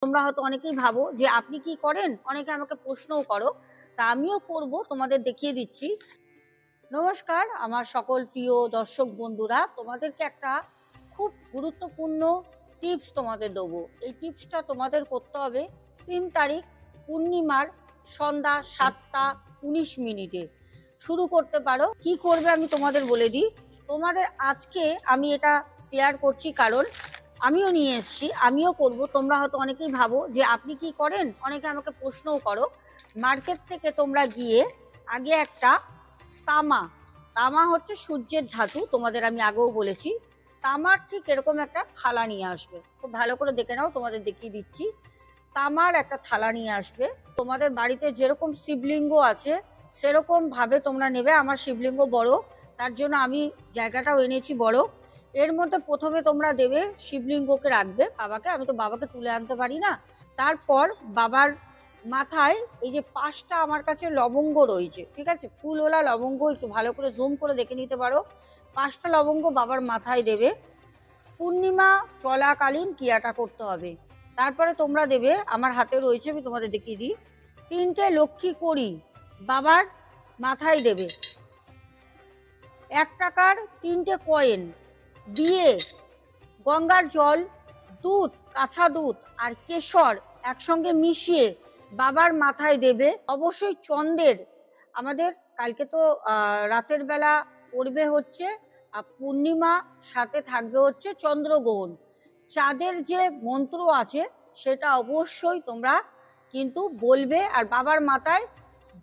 তোমরা হয়তো অনেকেই ভাবো যে আপনি কি করেন, অনেকে আমাকে প্রশ্নও করো, তা আমিও করব, তোমাদের দেখিয়ে দিচ্ছি। নমস্কার আমার সকল প্রিয় দর্শক বন্ধুরা, তোমাদেরকে একটা খুব গুরুত্বপূর্ণ টিপস তোমাদের দেবো। এই টিপসটা তোমাদের করতে হবে 3 তারিখ পূর্ণিমার সন্ধ্যা 7টা 19 মিনিটে। শুরু করতে পারো। কি করবে আমি তোমাদের বলে দিই। তোমাদের আজকে আমি এটা শেয়ার করছি কারণ আমিও নিয়ে এসেছি, আমিও করব। তোমরা হয়তো অনেকেই ভাবো যে আপনি কি করেন, অনেকে আমাকে প্রশ্নও করো। মার্কেট থেকে তোমরা গিয়ে আগে একটা তামা, তামা হচ্ছে সূর্যের ধাতু, তোমাদের আমি আগেও বলেছি। তামার ঠিক এরকম একটা থালা নিয়ে আসবে। খুব ভালো করে দেখে নাও, তোমাদের দেখিয়ে দিচ্ছি। তামার একটা থালা নিয়ে আসবে। তোমাদের বাড়িতে যেরকম শিবলিঙ্গ আছে সেরকম ভাবে তোমরা নেবে। আমার শিবলিঙ্গ বড়, তার জন্য আমি জায়গাটাও এনেছি বড়। এর মধ্যে প্রথমে তোমরা দেবে শিবলিঙ্গকে, রাখবে বাবাকে। আমি তো বাবাকে তুলে আনতে পারি না। তারপর বাবার মাথায় এই যে 5টা আমার কাছে লবঙ্গ রয়েছে, ঠিক আছে, ফুলওয়ালা লবঙ্গ, একটু ভালো করে জুম করে দেখে নিতে পারো। 5টা লবঙ্গ বাবার মাথায় দেবে। পূর্ণিমা চলাকালীন ক্রিয়াটা করতে হবে। তারপরে তোমরা দেবে, আমার হাতে রয়েছে, আমি তোমাদের দেখিয়ে দিই, 3টে লক্ষ্মী কড়ি বাবার মাথায় দেবে। 1 টাকার 3টে কয়েন দিয়ে গঙ্গার জল, দুধ, কাঁচা দুধ আর কেশর একসঙ্গে মিশিয়ে বাবার মাথায় দেবে। অবশ্যই চন্দ্রের, আমাদের কালকে তো রাতের বেলা পড়বে হচ্ছে পূর্ণিমা, সাথে থাকবে হচ্ছে চন্দ্রগ্রহণ। চাঁদের যে মন্ত্র আছে সেটা অবশ্যই তোমরা কিন্তু বলবে। আর বাবার মাথায়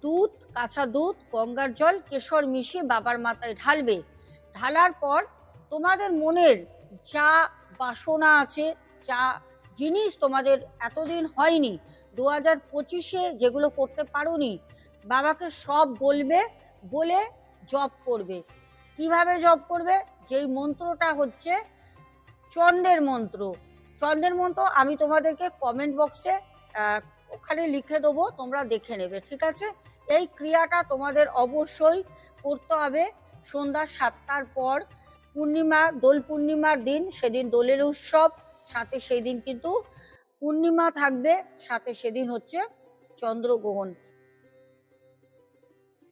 দুধ, কাঁচা দুধ, গঙ্গার জল, কেশর মিশিয়ে বাবার মাথায় ঢালবে। ঢালার পর তোমাদের মনের যা বাসনা আছে, যা জিনিস তোমাদের এতদিন হয়নি, 2025-এ যেগুলো করতে পারোনি, বাবাকে সব বলবে। বলে জপ করবে। কিভাবে জপ করবে? যেই মন্ত্রটা হচ্ছে চন্দ্রের মন্ত্র। চন্দ্রের মন্ত্র আমি তোমাদেরকে কমেন্ট বক্সে ওখানে লিখে দেবো, তোমরা দেখে নেবে, ঠিক আছে? এই ক্রিয়াটা তোমাদের অবশ্যই করতে হবে সন্ধ্যা 7টার পর। পূর্ণিমা, দোল পূর্ণিমার দিন, সেদিন দোলের উৎসব, সাথে সেই দিন কিন্তু পূর্ণিমা থাকবে, সাথে সেদিন হচ্ছে চন্দ্রগ্রহণ।